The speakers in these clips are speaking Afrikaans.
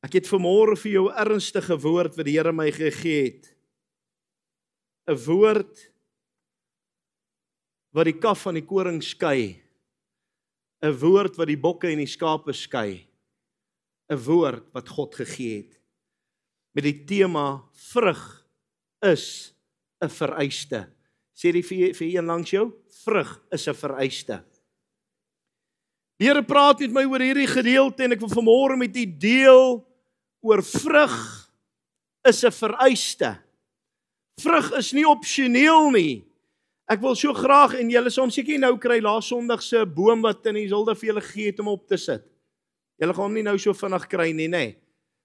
Ek het vanmôre vir jou 'n ernstige woord wat die Here my gegee het. 'n Woord wat die kaf van die koring skei. 'n Woord wat die bokke en die skape skei. 'n Woord wat God gegee het. Met die tema, vrug is 'n vereiste. Sê die vir een langs jou, vrug is 'n vereiste. Die Here praat met my oor hierdie gedeelte en ek wil vanmôre met u deel oor vrug is 'n vereiste. Vrug is nie opsioneel nie. Ek wil so graag, en julle sal hom seker nou kry, laas Sondag se boom wat in die Hilda vir julle gegee het om op te sit. Julle gaan hom nie nou so vinnig kry nie, nê.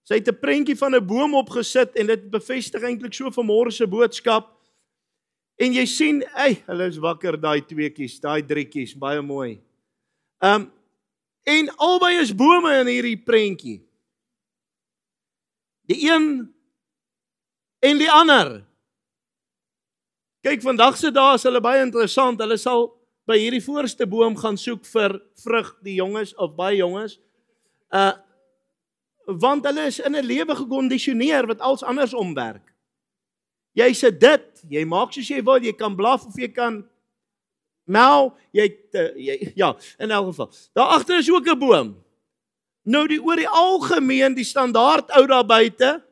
Sy het 'n prentjie van 'n boom opgesit en dit bevestig eintlik so vanmôre se boodskap. En jy sien, hulle is wakker, daai tweeetjies, daai drietjies, baie mooi. En albei is bome in hierdie prentjie. Die een en die ander. Kyk, vandag se dae is hulle baie interessant. Hulle sal by hierdie voorste boom gaan soek vir vrug, die jonges of baie jonges. Want hulle is in 'n lewe gekondisioneer wat als anders omwerk. Jy sê dit, jy maak soos jy wil, jy kan blaf of jy kan nou, ja, in elk geval. Daar agter is ook 'n boom. Nou oor die algemeen, die standaard ou daar buite,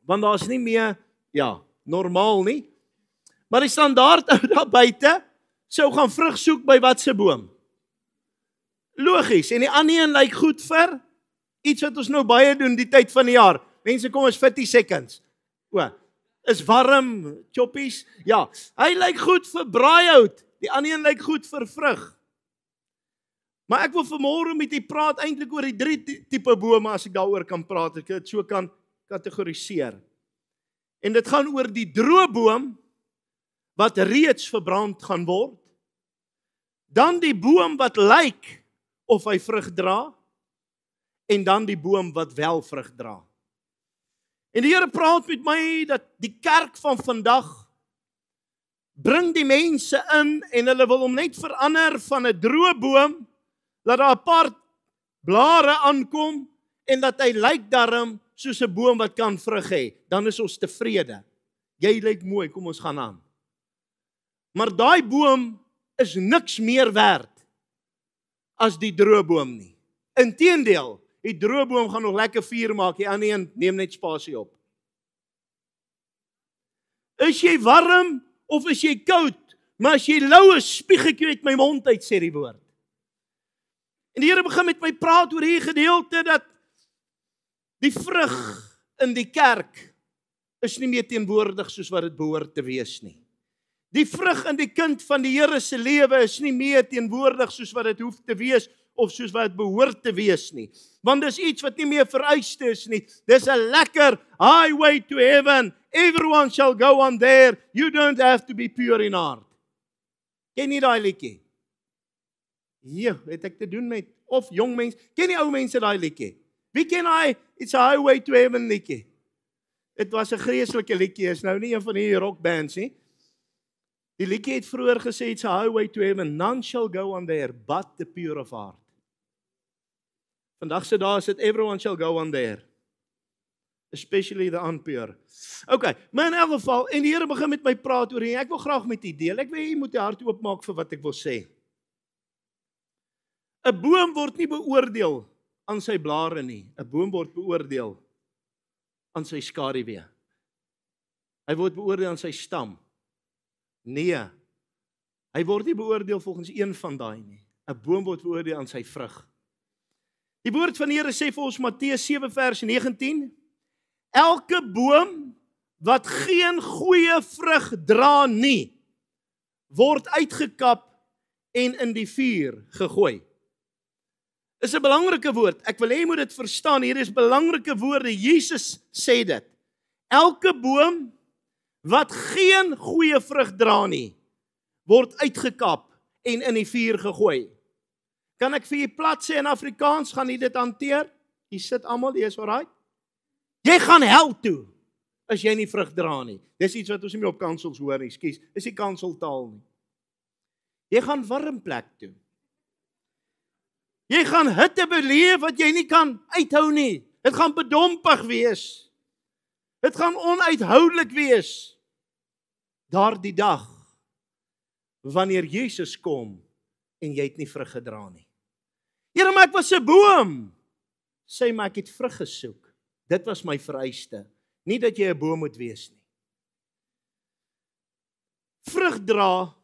want daar is nie meer, normaal nie, maar die standaard ou daar buite, sou gaan vrug soek by wat se boom? Logies, en die ander een lyk goed vir, iets wat ons nou baie doen die tyd van die jaar. Mense kom ons 40 seconds. Is warm, choppies, hy lyk goed vir braaihout, die ander een lyk goed vir vrug. Maar ek wil vanmôre met u praat eintlik oor die 3 tipe bome, as ek daaroor kan praat, ek dit so kan kategoriseer. En dit gaan oor die droë boom, wat reeds verbrand gaan word, dan die boom wat lyk of hy vrug dra, en dan die boom wat wel vrug dra. En die Here praat met my dat die kerk van vandag bring die mense in en hulle wil hom net verander van 'n droë boom, dat daar 'n paar blare aankom en dat hy lyk darm soos 'n boom wat kan vrug hê. Dan is ons tevrede. Jy lyk mooi, kom ons gaan aan. Maar daai boom is niks meer werd as die droë boom nie. Inteendeel, die droë boom gaan nog lekker vuur maak, die ander een neem net spasie op. Is jy warm of is jy koud? Maar as jy lou is, spieg ek jou uit my mond uit, sê die woord. En die Here begin met my praat oor hierdie gedeelte dat die vrug in die kerk is nie meer teenwoordig soos wat dit behoort te wees nie. Die vrug in die kind van die Here se lewe is nie meer teenwoordig soos wat dit hoef te wees of soos wat dit behoort te wees nie. Want dis iets wat nie meer vereiste is nie. Dis 'n lekker highway to heaven. Everyone shall go on there. You don't have to be pure in heart. Ken jy daai liedjie? Het ek te doen met of jong mense? Ken die ou mense daai liedjie? Wie ken hy? It's a highway to heaven liedjie. Dit was 'n vreeslike liedjie, is nou nie een van die rockbands nie. Die liedjie het vroeër gesê, it's a highway to heaven, none shall go on there, but the pure of heart. Vandag se dae is dit, everyone shall go on there, especially the unpure. Okay, maar in elk geval, en die Here begin met my praat oor, en ek wil graag met u deel, ek wil jy moet die hart oopmaak vir wat ek wil sê. 'n Boom word nie beoordeel aan sy blare nie, 'n boom word beoordeel aan sy skaduwee. Hy word beoordeel aan sy stam. Nee, hy word nie beoordeel volgens een van daai nie. 'n Boom word beoordeel aan sy vrug. Die woord van die Here sê vir ons Matteus 7 vers 19, elke boom wat geen goeie vrug dra nie, word uitgekap en in die vuur gegooi. Dis 'n belangrike woord. Ek wil hê jy moet dit verstaan. Hier is belangrike woorde. Jesus sê dit. Elke boom wat geen goeie vrug dra nie, word uitgekap en in die vuur gegooi. Kan ek vir jy plat sê in Afrikaans, gaan jy dit hanteer? Jy sit almal, jy is alright? Jy gaan hel toe as jy nie vrug dra nie. Dis iets wat ons nie meer op kansels hoor nie, skus. Dis nie kanseltaal nie. Jy gaan warm plek toe. Jy gaan hitte beleef wat jy nie kan uithou nie. Dit gaan bedompig wees. Dit gaan onuithoudelik wees. Daardie dag, wanneer Jesus kom, en jy het nie vrug gedra nie. Here, maar ek was 'n boom. Sê maar ek het vrug gesoek. Dit was my vereiste. Nie dat jy 'n boom moet wees nie. Vrug dra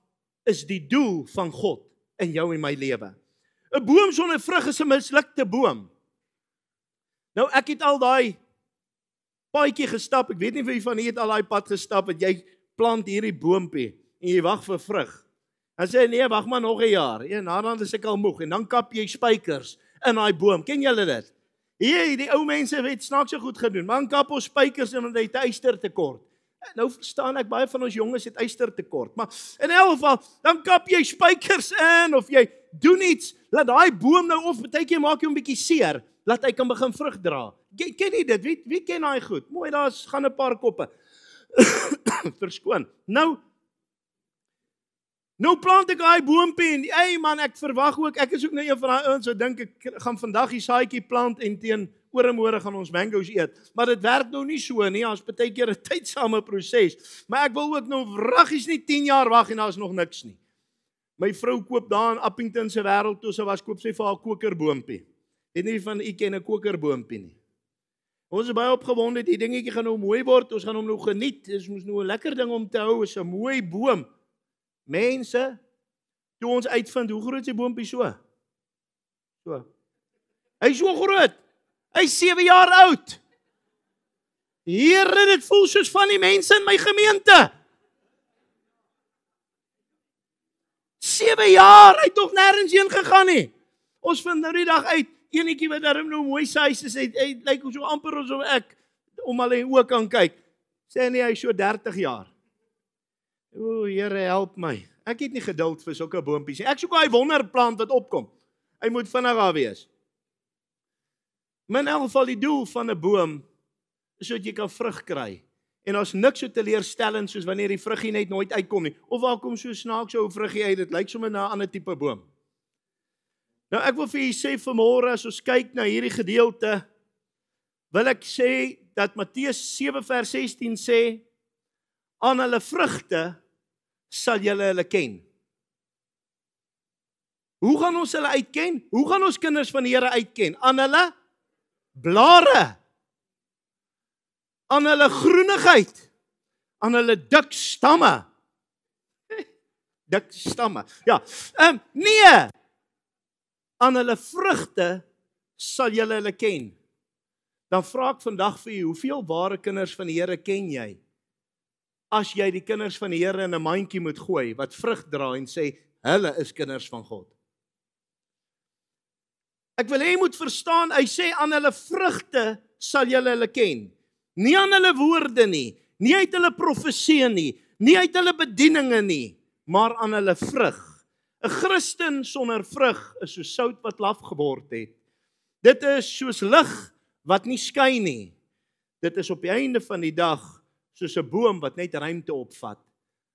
is die doel van God in jou en my lewe. 'n Boom sonder vrug is 'n mislukte boom. Nou ek het al daai paadjie gestap. Ek weet nie wie van julle het al daai pad gestap wat jy plant hierdie boompie en jy wag vir vrug. Dan sê nee, wag maar nog 'n jaar. En dan is ek al moeg en dan kap jy spykers in daai boom. Ken julle dit? Hier, die ou mense het snaaks so goed gedoen. Man kap ons spykers en hulle het yster tekort. Nou verstaan ek baie van ons jonges het yster tekort. Maar in elk geval, dan kap jy spykers in of jy doen iets, laat daai boom nou of partykeer maak jy hom bietjie seer, laat hy kan begin vrug dra. Ken jy dit? Wie ken daai goed? Mooi, daar's gaan 'n paar koppe. Verskoon. Nou plant ek daai boompie en hey man, ek verwag ook, ek is ook nou een van daai ouens wat dink ek gaan vandag die saadjie plant en teen ooremôre gaan ons mango's eet. Maar dit werk nou nie so nie, ons baie keer 'n tydsame proses. Maar ek wil ook nou wraggies nie 10 jaar wag en daar's nog niks nie. My vrou koop daar in Appington se wêreld toe sy was, koop sy vir haar kokerboompie. Het nie van u ken 'n kokerboompie nie. Ons is baie opgewonde, die dingetjie gaan nou mooi word, ons gaan hom nou geniet. Dis mos nou 'n lekker ding om te hou, is 'n mooi boom. Mense, toe ons uitvind, hoe groot is die boompie so? Hy is so groot. Hy is 7 jaar oud. Here, dit voel soos van die mense in my gemeente. 7 jaar, hy het nog nêrens heen gegaan nie. Ons vind nou die dag uit, enetjie wat daarom nou mooi size is, hy lyk so amper asof ek om al in oë kan kyk. Sê nie, hy is so 30 jaar. O, Here, help my. Ek het nie geduld vir sulke boontjies nie. Ek soek daai wonderplant wat opkom. Hy moet vinniger wees. Maar in elk geval die doel van 'n boom is sodat jy kan vrug kry. En ons niks so teleurstellend soos wanneer die vruggie net nooit uitkom nie. Of waar kom so snaaks so 'n vruggie uit? Dit lyk sommer na 'n ander tipe boom. Nou ek wil vir julle sê vanmôre as ons kyk na hierdie gedeelte, wil ek sê dat Matteus 7 vers 16 sê, aan hulle vrugte sal julle hulle ken. Hoe gaan ons hulle uitken? Hoe gaan ons kinders van die Here uitken? Aan hulle blare, aan hulle groenigheid, aan hulle dik stamme. Dik stamme. Ja, nee. Aan hulle vrugte sal julle hulle ken. Dan vra ek vandag vir julle, hoeveel ware kinders van die Here ken jy? As jy die kinders van die Here in 'n mandjie moet gooi wat vrug dra en sê hulle is kinders van God. Ek wil hê jy moet verstaan, hy sê aan hulle vrugte sal julle hulle ken. Nie aan hulle woorde nie, nie uit hulle profeseë nie, nie uit hulle bedieninge nie, maar aan hulle vrug. 'n Christen sonder vrug is soos sout wat laf geword het. Dit is soos lig wat nie skyn nie. Dit is op die einde van die dag soos 'n boom wat net ruimte opvat.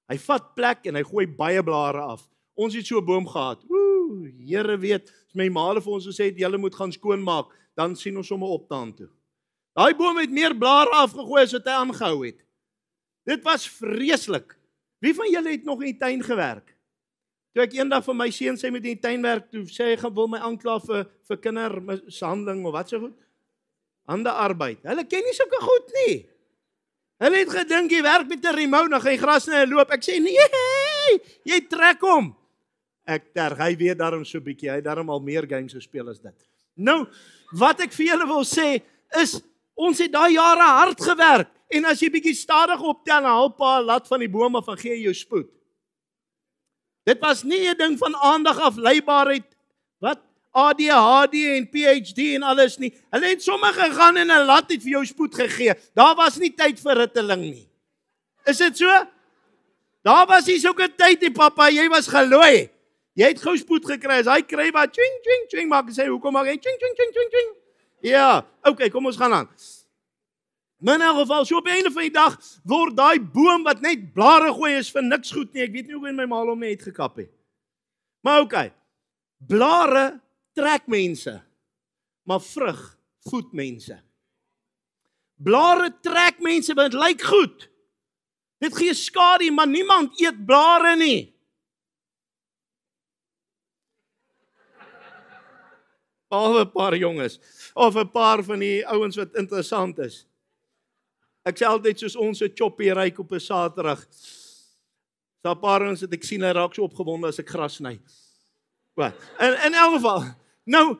Hy vat plek en hy gooi baie blare af. Ons het so 'n boom gehad. Here weet, as my ma vir ons gesê het, julle moet gaan skoonmaak, dan sien ons sommer optaan toe. Daai boom het meer blare afgegooi as wat hy aangehou het. Dit was vreeslik. Wie van julle het nog in die tuin gewerk? Toe ek eendag vir my seun sê met in die tuin werk, toe sê hy gaan wil my aankla vir kindermishandeling of wat so goed. Hande arbeid. Hulle ken nie sulke goed nie. Hulle het gedink jy werk met 'n remote, dan gaan jy gras in 'n loop. Ek sê nee, jy trek hom. Ek terg, hy weet daarom so bietjie, hy het daarom al meer games gespeel as dit. Nou, wat ek vir julle wil sê is ons het daai jare hard gewerk en as jy bietjie stadig optel, dan help pa laat van die bome van gee jou spoed. Dit was nie 'n ding van aandag afleibaarheid, wat ADHD en PhD en alles nie. Hulle het sommer gegaan en 'n lat het vir jou spoed gegee. Daar was nie tyd vir ritteling nie. Is dit so? Daar was nie sulke tyd nie, pappa, jy was gelooi. Jy het gou spoed gekry. As hy kry wat ching ching ching maak en sê hoekom maak hy ching ching ching ching ching. Ja, okay, kom ons gaan aan. Maar in elk geval, so op die einde van die dag word daai boom wat net blare gooi is vir niks goed nie. Ek weet nie hoe my ma hom net gekap het. Maar okay. Blare trek mense, maar vrug voed mense. Blare trek mense, want dit lyk goed. Dit gee skadu, maar niemand eet blare nie. Behalwe 'n paar jonges, of 'n paar van die ouens wat interessant is. Ek sê altyd soos ons 'n choppie ryk op 'n Saterdag. Daar 'n paar ouens wat ek sien, hy raak so opgewonde as ek gras sny. Wat? In elk geval, nou,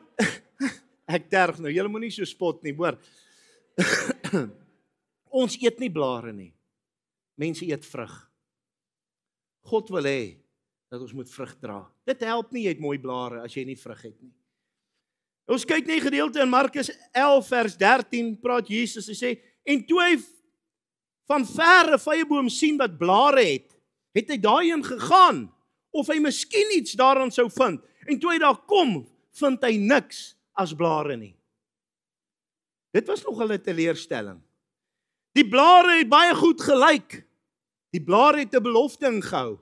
ek terg nou, julle moenie so spot nie, hoor. Ons eet nie blare nie. Mense eet vrug. God wil hê dat ons moet vrug dra. Dit help nie jy het mooi blare as jy nie vrug het nie. Ons kyk net 'n gedeelte in Markus 11 vers 13, praat Jesus, hy sê, en toe hy van ver 'n vyeboom sien wat blare het hy daarheen gegaan, of hy miskien iets daaraan sou vind, en toe hy daar kom, vind hy niks as blare nie. Dit was nogal 'n teleurstelling. Die blare het baie goed gelyk. Die blare het 'n belofte ingehou.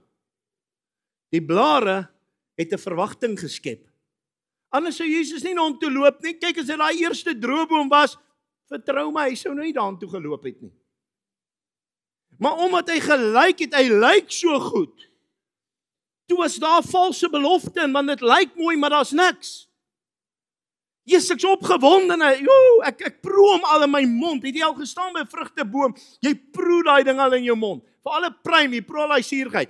Die blare het 'n verwagting geskep. Anders sou Jesus nie na hom toe loop nie. Kyk, as hy daai eerste droëboom was, vertrou my, hy sou nou nie daartoe geloop het nie. Maar omdat hy gelyk het, hy lyk so goed. Toe was daar valse belofte in, want dit lyk mooi, maar daar's niks. Jesus, ek's opgewonde, ek proe hom al in my mond. Het jy al gestaan by 'n vrugteboom? Jy proe daai ding al in jou mond. Vir alle pruim, jy proe al daai suurigheid.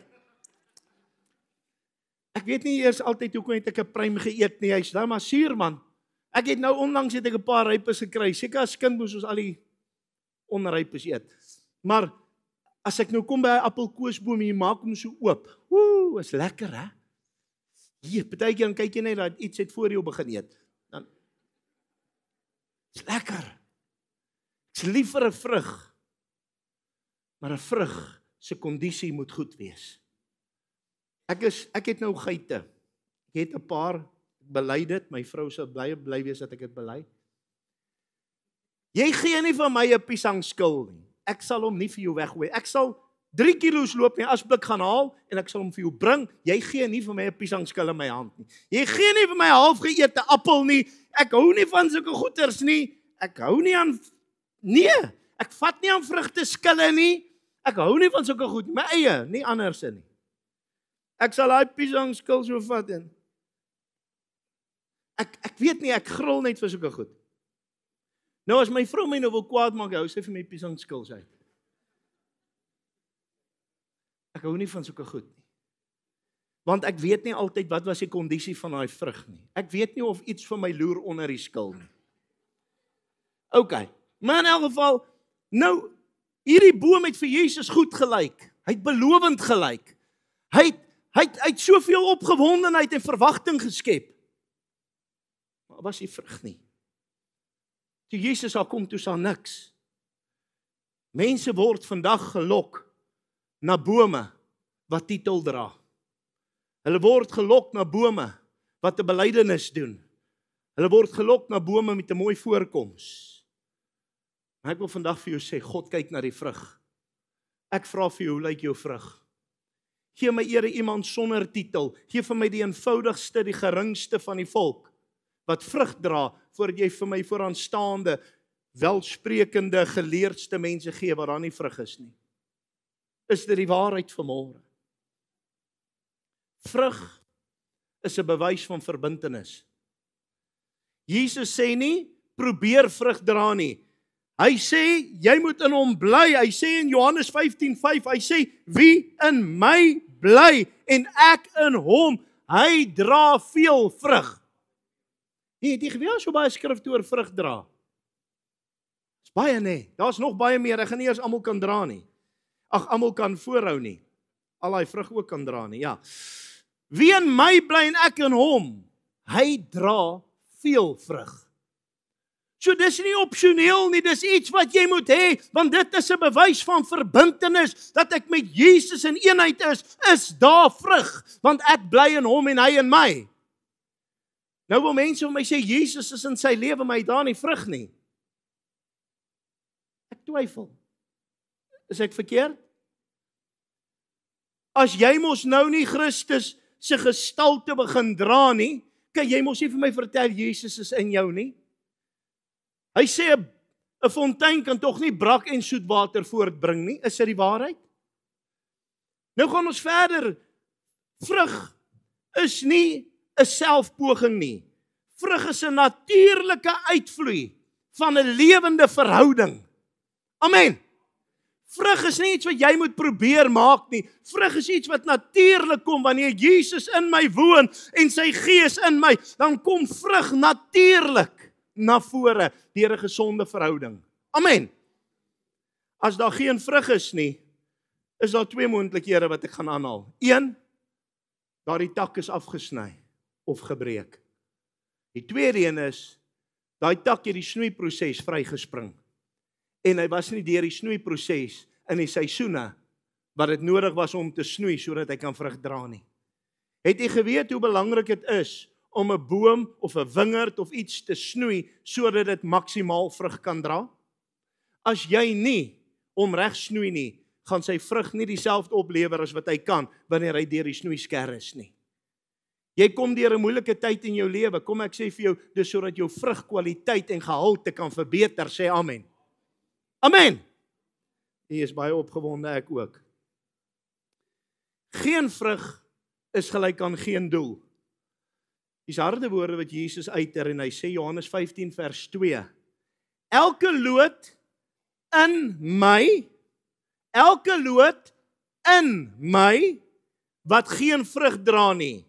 Ek weet nie eers altyd hoekom het ek 'n pruim geëet nie. Hy's nou maar suur, man. Ek het nou onlangs het ek 'n paar rypes gekry. Seker as kind moes ons al die onrypes eet. Maar as ek nou kom by 'n appelkoesboom, jy maak hom so oop. Is lekker, hè? Hier, partykeer dan kyk jy net dat iets het voor jou begin eet. Dan is lekker. Ek's lief vir 'n vrug. Maar 'n vrug se kondisie moet goed wees. Ek het nou geite. Ek het 'n paar, ek bely dit, my vrou sal bly wees dat ek dit bely. Jy gee nie vir my 'n piesangskil nie. Ek sal hom nie vir jou weggooi. Ek sal 3 kilos loop my asblik gaan haal en ek sal hom vir jou bring. Jy gee nie vir my 'n piesangskil in my hand nie. Jy gee nie vir my 'n halfgeëte appel nie. Ek hou nie van sulke goeters nie. Ek hou nie aan ek vat nie aan vrugte skille nie. Ek hou nie van sulke goed, my eie, nie anderse nie. Ek sal daai piesangskil so vat en ek weet nie, ek gril net vir sulke goed. Nou as my vrou my nou wil kwaad maak, hou sy vir my piesangskil uit. Ek hou nie van sulke goed nie. Want ek weet nie altyd wat was die kondisie van daai vrug nie. Ek weet nie of iets vir my loer onder die skil nie. OK, maar in elk geval, nou, hierdie boom het vir Jesus goed gelyk. Hy het belovend gelyk. Hy het soveel opgewondenheid en verwagting geskep. Maar was die vrug nie. Toe Jesus daar kom, toe sal niks. Mense word vandag gelok na bome wat titel dra. Hulle word gelok na bome wat 'n belydenis doen. Hulle word gelok na bome met 'n mooi voorkoms. Maar ek wil vandag vir jou sê, God kyk na die vrug. Ek vra vir jou, hoe lyk jou vrug? Gee my ere iemand sonder titel. Gee vir my die eenvoudigste, die geringste van die volk wat vrug dra, voordat jy vir my vooraanstaande, welsprekende, geleerdste mense gee wat daar nie vrug is nie. Is dit die waarheid vanmôre? Vrug is 'n bewys van verbintenis. Jesus sê nie, probeer vrug dra nie. Hy sê, jy moet in hom bly. Hy sê in Johannes 15:5, hy sê, wie in my bly en ek in hom, hy dra veel vrug. Het jy geweet so baie skrifte oor vrug dra? Dis baie nie. Daar's nog baie meer. Ek gaan nie eers almal kan dra nie. Almal kan voorhou nie. Al daai vrug ook kan dra nie. Ja. Wie in my bly en ek in hom, hy dra veel vrug. So dis nie opsioneel nie, dis iets wat jy moet hê, want dit is 'n bewys van verbintenis, dat ek met Jesus in eenheid is daar vrug, want ek bly in hom en hy in my. Nou wil mense vir my sê, Jesus is in sy lewe, maar hy daar nie vrug nie. Ek twyfel. Is ek verkeerd? As jy mos nou nie Christus se gestalte begin dra nie, kan jy mos nie vir my vertel Jesus is in jou nie. Hy sê 'n fontein kan tog nie brak en soet water voortbring nie, is dit die waarheid? Nou gaan ons verder. Vrug is nie 'n selfpoging nie. Vrug is 'n natuurlike uitvloei van 'n lewende verhouding. Amen. Vrug is nie iets wat jy moet probeer maak nie. Vrug is iets wat natuurlik kom wanneer Jesus in my woon en sy Gees in my, dan kom vrug natuurlik na vore deur 'n gesonde verhouding. Amen. As daar geen vrug is nie, is daar twee moontlikhede wat ek gaan aanhaal. 1, daardie tak is afgesny of gebreek. Die tweede een is, daai tak het die snoeiproses vrygespring. En hy was nie deur die snoeiproses in die seisoene wat dit nodig was om te snoei sodat hy kan vrug dra nie. Het jy geweet hoe belangrik dit is om 'n boom of 'n wingerd of iets te snoei sodat dit maksimaal vrug kan dra? As jy nie hom reg snoei nie, gaan sy vrug nie dieselfde oplewer as wat hy kan wanneer hy deur die snoeisker is nie. Jy kom deur 'n moeilike tyd in jou lewe, kom ek sê vir jou, dis sodat jou vrugkwaliteit en gehalte kan verbeter, sê amen. Amen. Jy is baie opgewonde, ek ook. Geen vrug is gelyk aan geen doel. Dis harde woorde wat Jesus uiter en hy sê Johannes 15 vers 2. Elke loot in my wat geen vrug dra nie,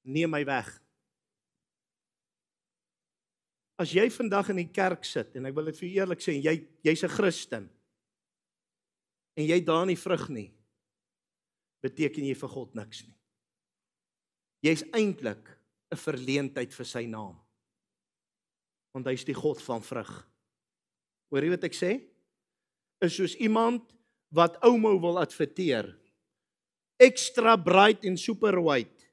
neem my weg. As jy vandag in die kerk sit, en ek wil dit vir jou eerlik sê, jy's 'n Christen, en jy dra nie vrug nie, beteken jy vir God niks nie. Jy's eintlik 'n verleentheid vir sy naam. Want hy is die God van vrug. Hoor jy wat ek sê? Is soos iemand wat Omo wil adverteer. Extra bright en super white.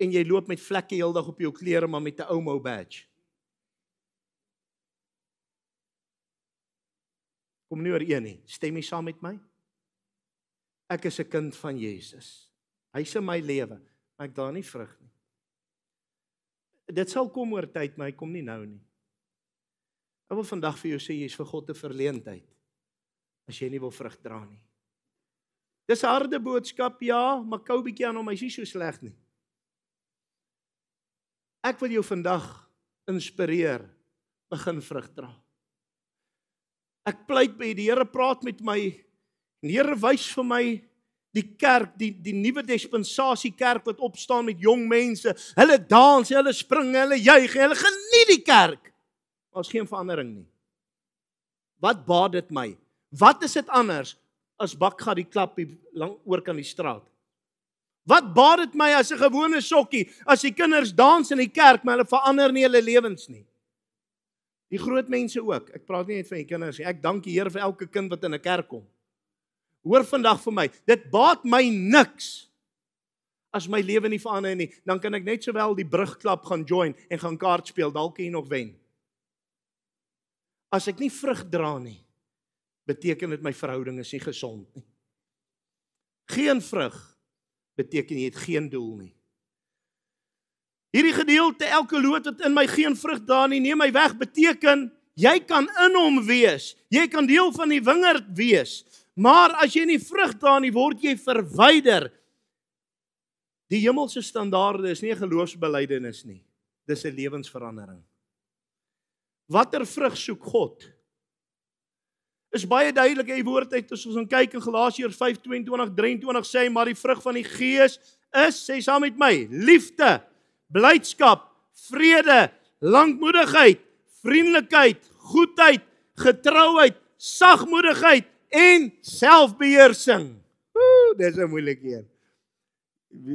En jy loop met vlekke heeldag op jou klere, maar met 'n Omo badge. Kom nie ooreen nie. Stem jy saam met my? Ek is 'n kind van Jesus. Hy is in my lewe, maar ek dra nie vrug nie. Dit sal kom oor tyd, maar hy kom nie nou nie. Ek wil vandag vir jou sê, jy is vir God 'n verleentheid, as jy nie wil vrug dra nie. Dis 'n harde boodskap, ja, maar kou bietjie aan hom, hy is nie so sleg nie. Ek wil jou vandag inspireer, begin vrug dra. Ek pleit by die Here, praat met my, en die Here wys vir my die kerk, die nuwe dispensasie kerk wat opstaan met jong mense, hulle dans, hulle spring, hulle juig, hulle geniet die kerk. Maar is geen verandering nie. Wat baat dit my? Wat is dit anders as bakgat die klap hier lang oor kan die straat? Wat baat dit my as 'n gewone sokkie, as die kinders dans in die kerk, maar hulle verander nie hulle lewens nie? Die groot mense ook, ek praat nie net van die kinders nie, ek dank die Here vir elke kind wat in 'n kerk kom. Hoor vandag vir my, dit baat my niks, as my lewe nie verander nie, dan kan ek net sowel die brugklap gaan join, en gaan kaart speel, dalk kan jy nog wen. As ek nie vrug dra nie, beteken dit my verhouding is nie gesond nie. Geen vrug, beteken jy het geen doel nie. Hierdie gedeelte, elke loot wat in my geen vrug dra nie, neem my weg, beteken, jy kan in hom wees, jy kan deel van die wingerd wees, maar as jy nie vrug dra nie, word jy verwyder. Die hemelse standaarde is nie 'n geloofsbelijdenis nie, dis 'n lewensverandering. Watter vrug soek God? Is baie duidelik in die woord uit, as ons kyk in Galasiërs 5:22-23 sê, maar die vrug van die Gees is, sê saam met my, liefde, blydskap, vrede, lankmoedigheid, vriendelikheid, goedheid, getrouheid, sagmoedigheid en selfbeheersing. Dis 'n moeilike een.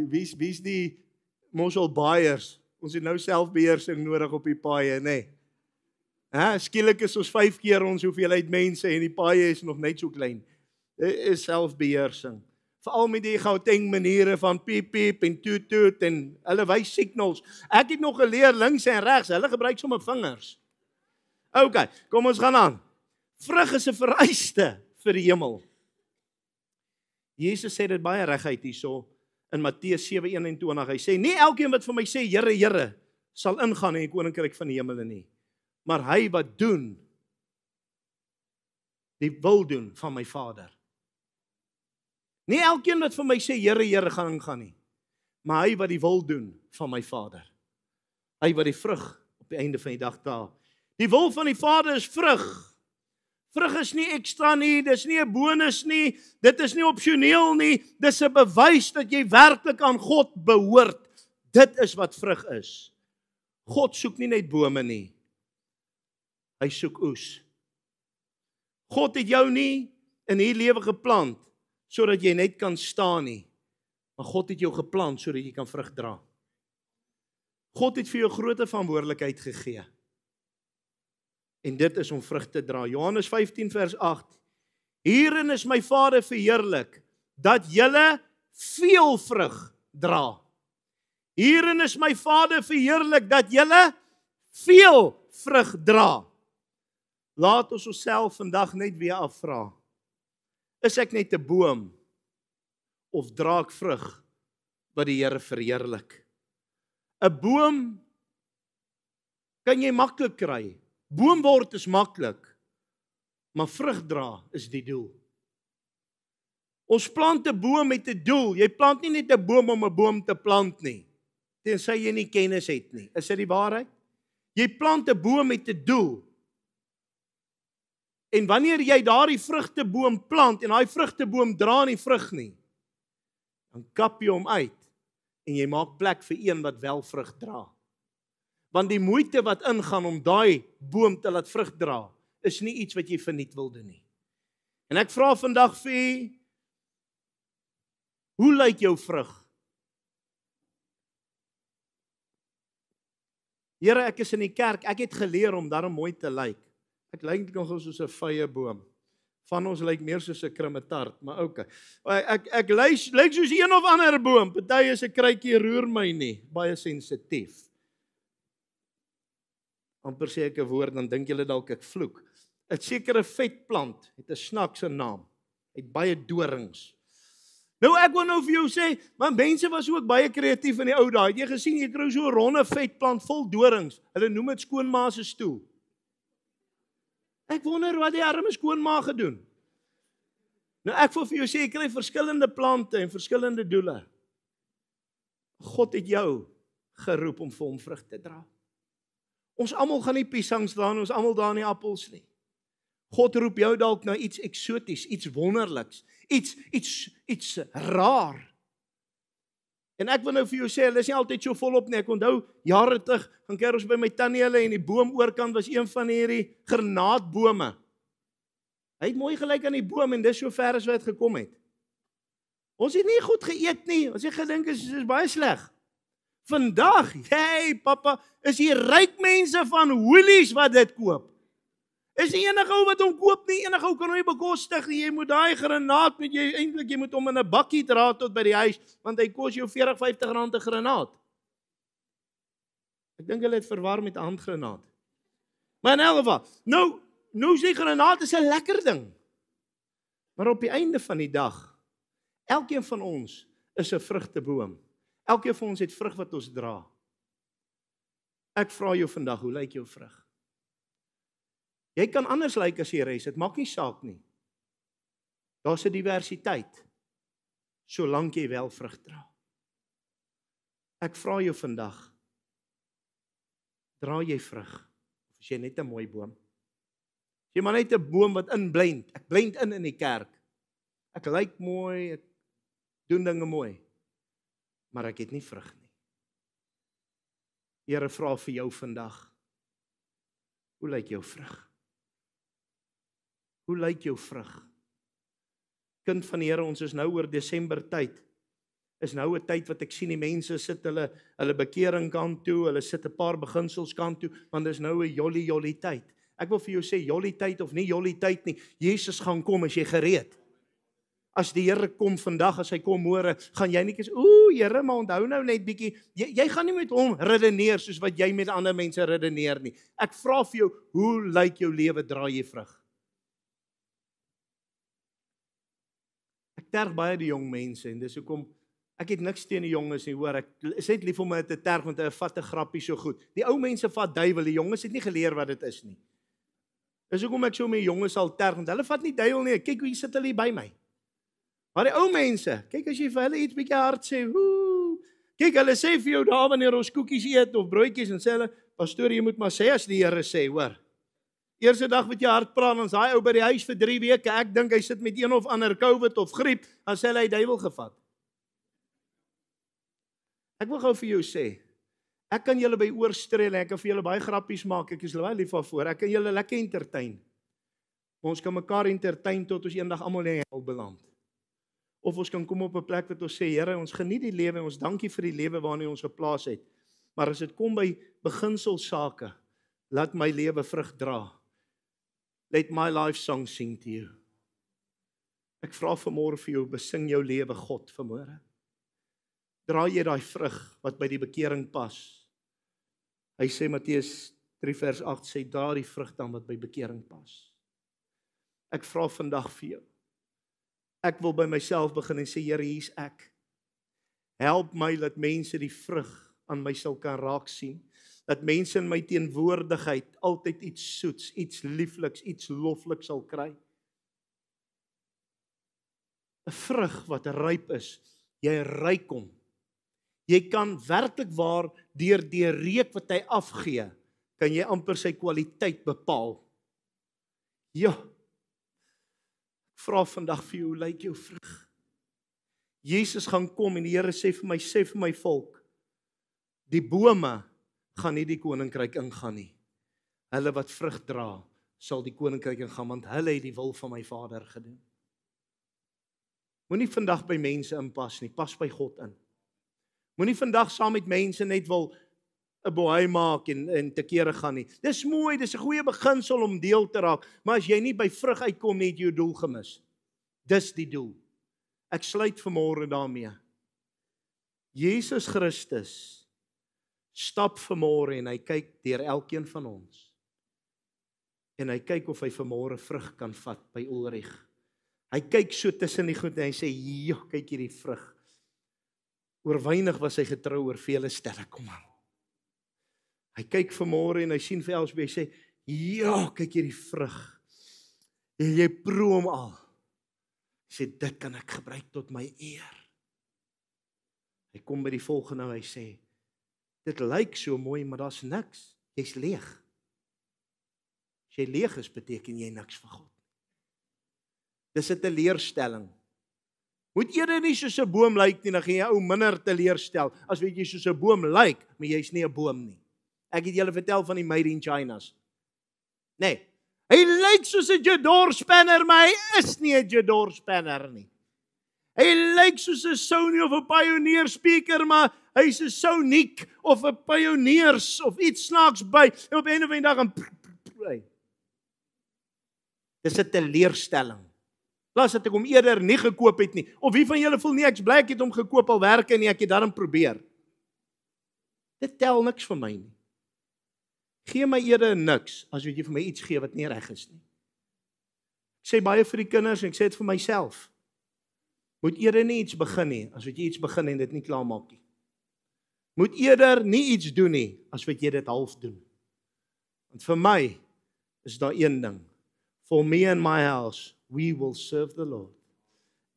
Wie's die Mossel Buyers? Ons het nou selfbeheersing nodig op die paaie, nê? Skielik is ons 5 keer ons hoeveelheid mense en die paaie is nog net so klein. Dit is selfbeheersing. Veral met die Gauteng maniere van piep piep en toet toet en hulle wys signals. Ek het nog geleer links en regs, hulle gebruik sommer vingers. OK, kom ons gaan aan. Vrug is 'n vereiste vir die hemel. Jesus sê dit baie reguit hierso in Matteus 7:21. Hy sê, nie elkeen wat vir my sê, Here, Here, sal ingaan in die koninkryk van die hemele nie, maar hy wat doen, die wil doen van my Vader. Nie elkeen wat vir my sê, Here, Here, gaan nie. Maar hy wat die wil doen van my Vader. Hy wat die vrug op die einde van die dag dra. Die wil van die Vader is vrug. Vrug is nie ekstra nie, dis nie 'n bonus nie, dit is nie opsioneel nie, dis 'n bewys dat jy werklik aan God behoort. Dit is wat vrug is. God soek nie net bome nie. Hy soek oes. God het jou nie in hierdie lewe geplant sodat jy net kan staan nie. Maar God het jou geplant sodat jy kan vrug dra. God het vir jou groter verantwoordelikheid gegee. En dit is om vrug te dra. Johannes 15 vers 8. Hierin is my Vader verheerlik, dat julle veel vrug dra. Hierin is my Vader verheerlik, dat julle veel vrug dra. Laat ons onsself vandag net weer afvra. Is ek net 'n boom? Of dra ek vrug wat die Here verheerlik? 'n Boom kan jy maklik kry. Boom word is maklik, maar vrug dra is die doel. Ons plant 'n boom met 'n doel. Jy plant nie net 'n boom om 'n boom te plant nie, tensy jy nie kennis het nie. Is dit die waarheid? Jy plant 'n boom met 'n doel. En wanneer jy daardie vrugteboom plant en daai vrugteboom dra nie vrug nie, dan kap jy hom uit en jy maak plek vir een wat wel vrug dra. Want die moeite wat ingaan om daai boom te laat vrug dra, is nie iets wat jy verniet wil doen nie. En ek vra vandag vir u, hoe lyk jou vrug? Here, ek is in die kerk, ek het geleer om daarom mooi te lyk. Ek lyk nogal soos 'n vye boom. Van ons lyk meer soos 'n krummetaart, maar okay. Ek lyk soos een of ander boom. Party is 'n kruitjie roer my nie, baie sensitief. Amper sê ek 'n woord, dan dink julle dalk ek vloek. 'n Sekere vetplant het 'n snaakse naam. Het baie dorings. Nou ek wil nou vir jou sê, maar mense was ook baie kreatief in die ou dae. Het jy gesien, jy kry so 'n ronde vetplant vol dorings. Hulle noem dit skoonma se stoel. Ek wonder wat die arme skoonma gedoen. Nou ek wil vir jou sê, jy kry verskillende plante en verskillende doele. God het jou geroep om vir hom vrug te dra. Ons almal gaan nie piesangs dra nie, ons almal dra nie appels nie. God roep jou dalk na iets eksoties, iets wonderliks, iets raar. En ek wil nou vir jou sê, hulle is nie altyd so volop nie. Ek onthou jare terug, gaan kyk ons by my tannie hulle en die boom oorkant was een van hierdie granaatbome. Hy het mooi gelyk aan die boom en dis so ver as wat gekom het. Ons het nie goed geëet nie. Ons het gedink is baie sleg. Vandag, hey pappa, is die ryk mense van Woolies wat dit koop. Is nie enige ou wat hom koop nie, enige ou kan hom nie bekostig nie. Jy moet daai granaat jy moet hom in 'n bakkie dra tot by die huis, want hy kos jou R40-50 'n granaat. Ek dink hulle het verwar met 'n handgranaat. Maar in elk geval, nou is die granaat is 'n lekker ding. Maar op die einde van die dag, elkeen van ons is 'n vrugteboom. Elkeen van ons het vrug wat ons dra. Ek vra jou vandag, hoe lyk jou vrug? Jy kan anders lyk as die res, dit maak nie saak nie. Daar's 'n diversiteit, solank jy wel vrug dra. Ek vra jou vandag, dra jy vrug? Of is jy net 'n mooi boom? Is jy maar net 'n boom wat inblend? Ek blend in die kerk. Ek lyk mooi, ek doen dinge mooi, maar ek het nie vrug nie. Here vra vir jou vandag, hoe lyk jou vrug? Hoe lyk jou vrug? Kind van die Here, ons is nou oor Desember tyd. Is nou 'n tyd wat ek sien die mense sit hulle bekering kant toe, hulle sit 'n paar beginsels kant toe, want dis nou 'n jolly tyd. Ek wil vir jou sê, jolly tyd of nie jolly tyd nie, Jesus gaan kom, as jy gereed. As die Here kom vandag, as hy kom môre, gaan jy nie kies, Here, maar onthou nou net bietjie, jy gaan nie met hom redeneer soos wat jy met ander mense redeneer nie. Ek vra vir jou, hoe lyk jou lewe, dra jy vrug? Ek terg baie die jong mense en dis hoekom Ek het niks teen die jonges nie, hoor. Ek is net lief om hulle te terg, want hulle vat 'n grappie so goed. Die ou mense vat duiwel, die jonges het nie geleer wat dit is nie. Dis hoekom ek so met die jonges al terg, want hulle vat nie duiwel nie. Kyk hoe hier sit hulle hier by my. Maar die ou mense, kyk as jy vir hulle iets bietjie hard sê, kyk hulle sê vir jou daar wanneer ons koekies eet of broodjies en sê hulle, pastoor, jy moet maar sê as die Here sê, hoor. Eerste dag wat jy hard praat, dan is daai ou by die huis vir 3 weke. Ek dink hy sit met een of ander COVID of griep, dan sê hy duiwel gevat. Ek wil gou vir jou sê, ek kan julle by oorstreel, ek kan vir julle baie grappies maak, ek is baie lief daarvoor, ek kan julle lekker entertain. Ons kan mekaar entertain tot ons eendag almal in die hel beland. Of ons kan kom op 'n plek wat ons sê, Here, ons geniet die lewe, ons dankie vir die lewe waarin U ons geplaas het. Maar as dit kom by beginselsake, laat my lewe vrug dra. Let my life song sing to you. Ek vra vanmôre vir jou, besing jou lewe God vanmôre. Dra jy daai vrug wat by die bekering pas? Hy sê Matteus 3 vers 8 sê dra die vrug dan wat by bekering pas. Ek vra vandag vir jou. Ek wil by myself begin en sê Here, hier's ek. Help my dat mense die vrug aan my sal kan raak sien. Dat mense in my teenwoordigheid altyd iets soets, iets liefliks, iets lofliks sal kry. 'n Vrug wat ryp is, jy ryk hom. Jy kan werklik waar deur die reuk wat hy afgee, kan jy amper sy kwaliteit bepaal. Ja. Ek vra vandag vir jou, hoe lyk jou vrug? Jesus gaan kom en die Here sê vir my volk, die bome gaan nie die koninkryk ingaan nie. Hulle wat vrug dra, sal die koninkryk ingaan, want hulle het die wil van my Vader gedoen. Moenie vandag by mense inpas nie, pas by God in. Moenie vandag saam met mense net wil 'n boei maak en te kere gaan nie. Dis mooi, dis 'n goeie beginsel om deel te raak, maar as jy nie by vrug uitkom nie, het jy jou doel gemis. Dis die doel. Ek sluit vanmôre daarmee. Jesus Christus stap vanmôre en hy kyk deur elkeen van ons. En hy kyk of hy vanmôre vrug kan vat by Ulrich. Hy kyk so tussen die goed en hy sê, "Ja, kyk hierdie vrug." Oor weinig was hy getrou, oor vele stelle kom aan. Hy kyk vanmôre en hy sien vir Elsbeth, hy sê, "Ja, kyk hierdie vrug. En jy proe hom al." Hy sê, "Dit kan ek gebruik tot my eer." Hy kom by die volgende en hy sê, "Dit lyk so mooi, maar daar's niks. Jy's leeg." As jy leeg is, beteken jy niks vir God. Dis 'n teleurstelling. Moet eerder nie soos 'n boom lyk nie, dan gaan jy ou minder teleurstel, as weet jy soos 'n boom lyk, maar jy's nie 'n boom nie. Ek het julle vertel van die Made in China's. Nee, hy lyk soos 'n Jador spanner, maar hy is nie 'n Jador spanner nie. Hy lyk soos 'n Sony of 'n Pioneer speaker, maar hy's 'n Sonic of 'n Pioneers of iets snaaks by. En op 'n of ander dag gaan dis 'n teleurstelling. Plaas dat ek hom eerder nie gekoop het nie. Of wie van julle voel nie ek's bly ek het hom gekoop al werk en nie, ek het daarom probeer. Dit tel niks vir my nie. Gee my eerder niks as wat jy vir my iets gee wat nie reg is nie. Ek sê baie vir die kinders en ek sê dit vir myself. Moet eerder nie iets begin nie as wat jy iets begin en dit nie klaar maak nie. Moet eerder nie iets doen nie as wat jy dit half doen. Want vir my is daar een ding. For me and my house, we will serve the Lord.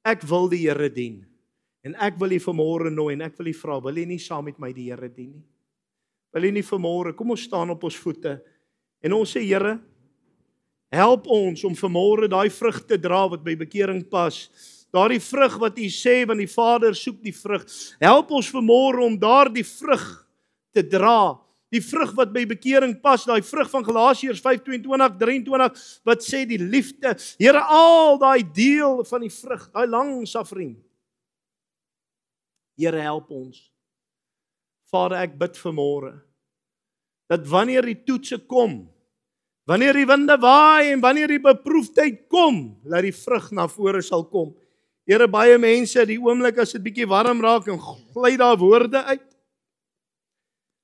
Ek wil die Here dien. En ek wil U vanmôre nooi en ek wil U vra, wil jy nie saam met my die Here dien nie? Wil jy nie vanmôre, kom ons staan op ons voete en ons sê Here, help ons om vanmôre daai vrug te dra wat by bekering pas. Daardie vrug wat U sê, want die Vader soek die vrug. Help ons vanmôre om daardie vrug te dra. Die vrug wat by bekering pas, daai vrug van Galasiërs 5:22-23 wat sê die liefde. Here, al daai deel van die vrug, daai langsuffering. Here, help ons. Vader, ek bid vanmôre dat wanneer die toetse kom, wanneer die winde waai en wanneer die beproefdheid kom, dat die vrug na vore sal kom. Here, baie mense, die oomblik as dit bietjie warm raak en gly daar woorde uit.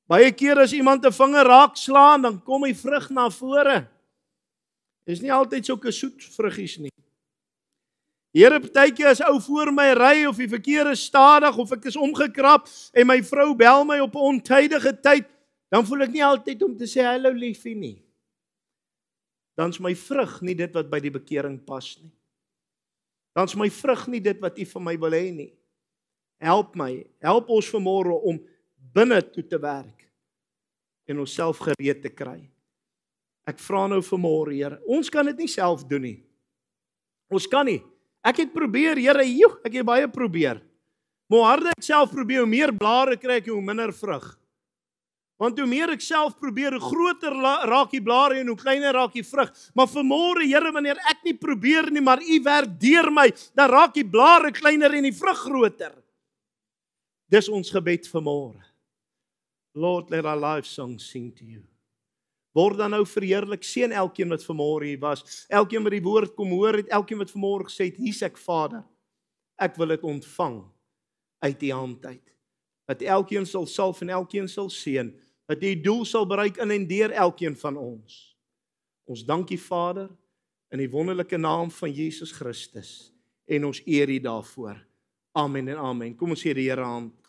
Baie keer as iemand 'n vinger raak slaan, dan kom die vrug na vore. Dis nie altyd sulke soet vruggies nie. Here, partykeer as ou voor my ry of die verkeer is stadig of ek is omgekrap en my vrou bel my op 'n ontydige tyd, dan voel ek nie altyd om te sê hallo liefie nie. Dan's my vrug nie dit wat by die bekering pas nie. Dan's my vrug nie dit wat U van my wil hê nie. Help my, help ons vanmôre om binne toe te werk en onsself gereed te kry. Ek vra nou vanmôre, Here, ons kan dit nie self doen nie. Ons kan nie. Ek het probeer, Here, ek het baie probeer. Maar hoe harder ek self probeer, hoe meer blare kry ek en hoe minder vrug. Want hoe meer ek self probeer, hoe groter raak die blare en hoe kleiner raak die vrug. Maar vanmôre, Here, wanneer ek nie probeer nie, maar U werk deur my, dan raak die blare kleiner en die vrug groter. Dis ons gebed vanmôre. Lord, let our life song sing to you. Word dan nou verheerlik, seën elkeen wat vanmôre hier was, elkeen wat die woord kom hoor het, elkeen wat vanmôre gesê het, hier's ek Vader, ek wil dit ontvang uit U hand uit, dat elkeen sal salf en elkeen sal seën, dat U doel sal bereik in en deur elkeen van ons. Ons dank U Vader, in die wonderlike naam van Jesus Christus, en ons eer U daarvoor. Amen en amen. Kom ons gee die Here 'n hand.